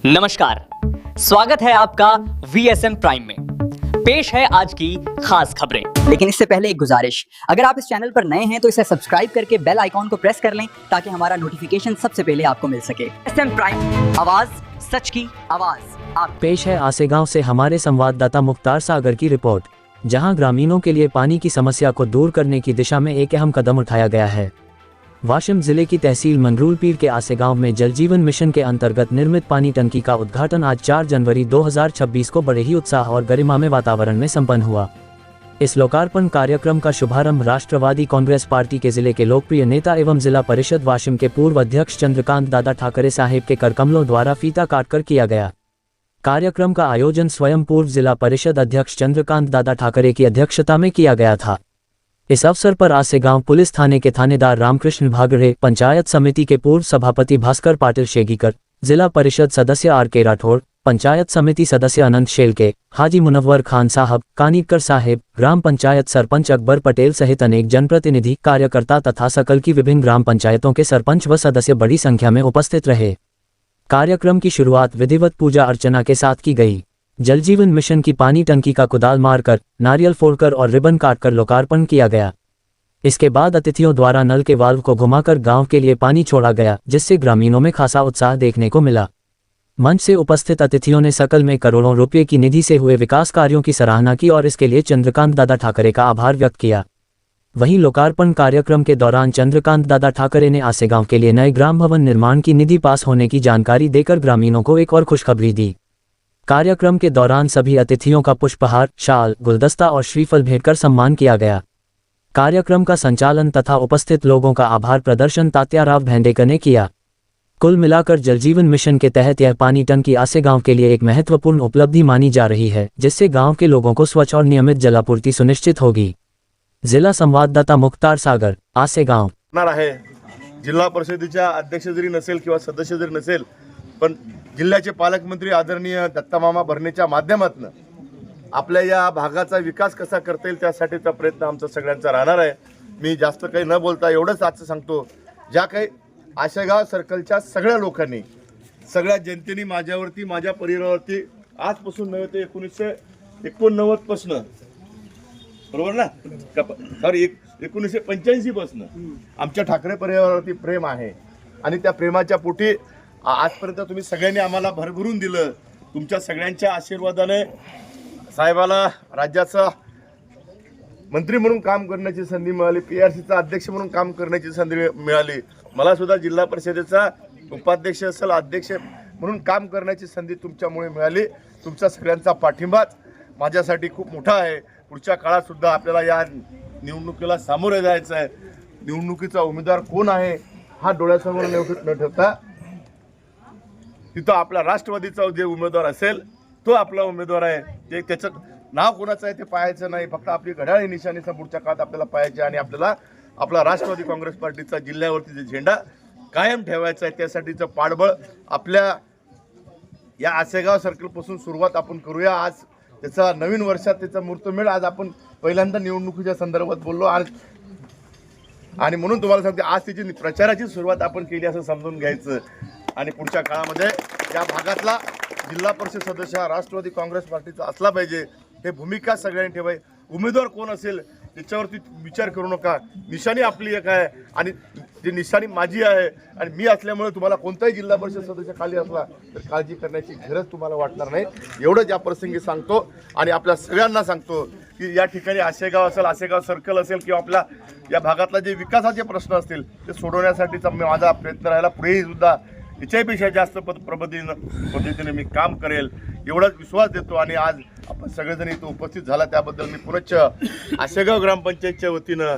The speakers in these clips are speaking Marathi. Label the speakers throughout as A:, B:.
A: नमस्कार, स्वागत है आपका VSM प्राइम में। पेश है आज की खास खबरें।
B: लेकिन इससे पहले एक गुजारिश, अगर आप इस चैनल पर नए हैं तो इसे सब्सक्राइब करके बेल आइकॉन को प्रेस कर लें ताकि हमारा नोटिफिकेशन सबसे पहले आपको मिल सके। VSM प्राइम, आवाज सच की आवाज। आप
C: पेश है आसेगांव से हमारे संवाददाता मुख्तार सागर की रिपोर्ट, जहां ग्रामीणों के लिए पानी की समस्या को दूर करने की दिशा में एक अहम कदम उठाया गया है। वाशिम जिले की तहसील मंगरूलपीर के आसेगांव में जल जीवन मिशन के अंतर्गत निर्मित पानी टंकी का उद्घाटन आज 4 जनवरी 2026 को बड़े ही उत्साह और गरिमा में वातावरण में संपन्न हुआ। इस लोकार्पण कार्यक्रम का शुभारंभ राष्ट्रवादी कांग्रेस पार्टी के जिले के लोकप्रिय नेता एवं जिला परिषद वाशिम के पूर्व अध्यक्ष चंद्रकांत दादा ठाकरे साहेब के करकमलों द्वारा फीता काटकर किया गया। कार्यक्रम का आयोजन स्वयं पूर्व जिला परिषद अध्यक्ष चंद्रकांत दादा ठाकरे की अध्यक्षता में किया गया था। इस अवसर पर आसेगांव पुलिस थाने के थानेदार रामकृष्ण भागड़े, पंचायत समिति के पूर्व सभापति भास्कर पाटिल शेगीकर, जिला परिषद सदस्य RK राठौड़, पंचायत समिति सदस्य अनंत शेलके, हाजी मुनव्वर खान साहब, कानीटकर साहेब, ग्राम पंचायत सरपंच अकबर पटेल सहित अनेक जनप्रतिनिधि, कार्यकर्ता तथा सकल की विभिन्न ग्राम पंचायतों के सरपंच व सदस्य बड़ी संख्या में उपस्थित रहे। कार्यक्रम की शुरुआत विधिवत पूजा अर्चना के साथ की गई। जल जीवन मिशन की पानी टंकी का कुदाल मारकर, नारियल फोड़कर और रिबन काटकर लोकार्पण किया गया। इसके बाद अतिथियों द्वारा नल के वाल्व को घुमाकर गांव के लिए पानी छोड़ा गया, जिससे ग्रामीणों में खासा उत्साह देखने को मिला। मंच से उपस्थित अतिथियों ने सकल में करोड़ों रुपये की निधि से हुए विकास कार्यों की सराहना की और इसके लिए चंद्रकांत दादा ठाकरे का आभार व्यक्त किया। वहीं लोकार्पण कार्यक्रम के दौरान चंद्रकांत दादा ठाकरे ने आसेगांव के लिए नए ग्राम भवन निर्माण की निधि पास होने की जानकारी देकर ग्रामीणों को एक और खुशखबरी दी। कार्यक्रम के दौरान सभी अतिथियों का पुष्पहार, शाल, गुलदस्ता और श्रीफल भेंट कर सम्मान किया गया। कार्यक्रम का संचालन तथा उपस्थित लोगों का आभार प्रदर्शन तात्याराव भेंडेकर ने किया। कुल मिलाकर जल जीवन मिशन के तहत यह पानी टंकी आसेगांव के लिए एक महत्वपूर्ण उपलब्धि मानी जा रही है, जिससे गांव के लोगों को स्वच्छ और नियमित जलापूर्ति सुनिश्चित होगी। जिला संवाददाता मुख्तार सागर, आसेगांव।
D: जिल्हा परिषदेच्या अध्यक्ष जरी नसेल किंवा सदस्य जरी नसेल, पण जिल्ह्याचे पालकमंत्री आदरणीय दत्तामामा भरणेच्या माध्यमातून आपल्या या भागाचा विकास कसा करता येईल त्यासाठीचा प्रयत्न आमचा सगळ्यांचा राहणार आहे। मी जास्त काही न बोलता एवढंच आजचं सांगतो, ज्या काही आशेगाव सर्कलच्या सगळ्या लोकांनी, सगळ्या जनतेने माझ्यावरती, माझ्या परिवारावरती आजपासून नव्हे ते 1989 पासून, बरोबर ना, सॉरी 1985 पासून आमच्या ठाकरे परिवारावरती प्रेम आहे आणि त्या प्रेमाच्या पोटी आजपर्यंत तुम्ही सगळ्यांनी आम्हाला भरभरून दिलं। तुमच्या सगळ्यांच्या आशीर्वादाने साहेबाला राज्याचा मंत्री म्हणून काम करण्याची संधी मिळाली, PRCचा अध्यक्ष म्हणून काम करण्याची संधी मिळाली। मला सुद्धा जिल्हा परिषदेचा उपाध्यक्ष असेल, अध्यक्ष म्हणून काम करण्याची संधी तुमच्यामुळे मिळाली। तुमचा सगळ्यांचा पाठिंबाच माझ्यासाठी खूप मोठा आहे। पुढच्या काळात सुद्धा आपल्याला या निवडणुकीला सामोरे जायचं आहे। निवडणुकीचा उमेदवार कोण आहे हा डोळ्यासमोर न ठेवता तिथं आपला राष्ट्रवादीचा जे उमेदवार असेल तो आपला उमेदवार आहे। ते त्याचं नाव कोणाचं आहे ते पाहायचं नाही, फक्त आपली घड्याळी निशाणीचा पुढच्या काळात आपल्याला पाहायचे आणि आपल्याला आपला राष्ट्रवादी काँग्रेस पार्टीचा जिल्ह्यावरती जे झेंडा कायम ठेवायचा आहे त्यासाठीचं पाठबळ आपल्या या आसेगाव सर्कलपासून सुरुवात आपण करूया। आज त्याचा नवीन वर्षात त्याचा मुहूर्तमेढ आज आपण पहिल्यांदा निवडणुकीच्या संदर्भात बोललो आणि म्हणून तुम्हाला सांगते आज त्याची प्रचाराची सुरुवात आपण केली असं समजून घ्यायचं आणि पुढच्या काळामध्ये या भागातला जिल्हा परिषद सदस्य राष्ट्रवादी काँग्रेस पार्टीचा असला पाहिजे हे भूमिका सगळ्यांनी ठेवाय। उमेदवार कोण असेल त्याच्यावरती विचार करू नका, निशाणी आपली एक आहे आणि ती निशाणी माझी आहे आणि मी असल्यामुळे तुम्हाला कोणताही जिल्हा परिषद सदस्य खाली असला तर काळजी करण्याची गरज तुम्हाला वाटणार नाही। एवढंच या प्रसंगी सांगतो आणि आपल्या सगळ्यांना सांगतो की या ठिकाणी आसेगाव असेल, आसेगाव सर्कल असेल किंवा आपल्या या भागातला जे विकासाचे प्रश्न असतील ते सोडवण्यासाठीचा माझा प्रयत्न राहिला। पुढेही सुद्धा याच्यापेक्षा जास्त पद्धतीने मी काम करेल एवढाच विश्वास देतो आणि आज आपण सगळेजण इथं उपस्थित झाला त्याबद्दल मी पुनश्च आसेगाव ग्रामपंचायतच्या वतीनं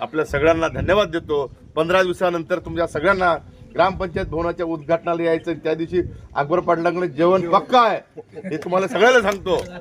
D: आपल्या सगळ्यांना धन्यवाद देतो। 15 दिवसानंतर तुमच्या सगळ्यांना ग्रामपंचायत भवनाच्या उद्घाटनाला यायचं, त्या दिवशी अकबर पाटलांकडे जेवण पक्का आहे हे तुम्हाला सगळ्यांना सांगतो।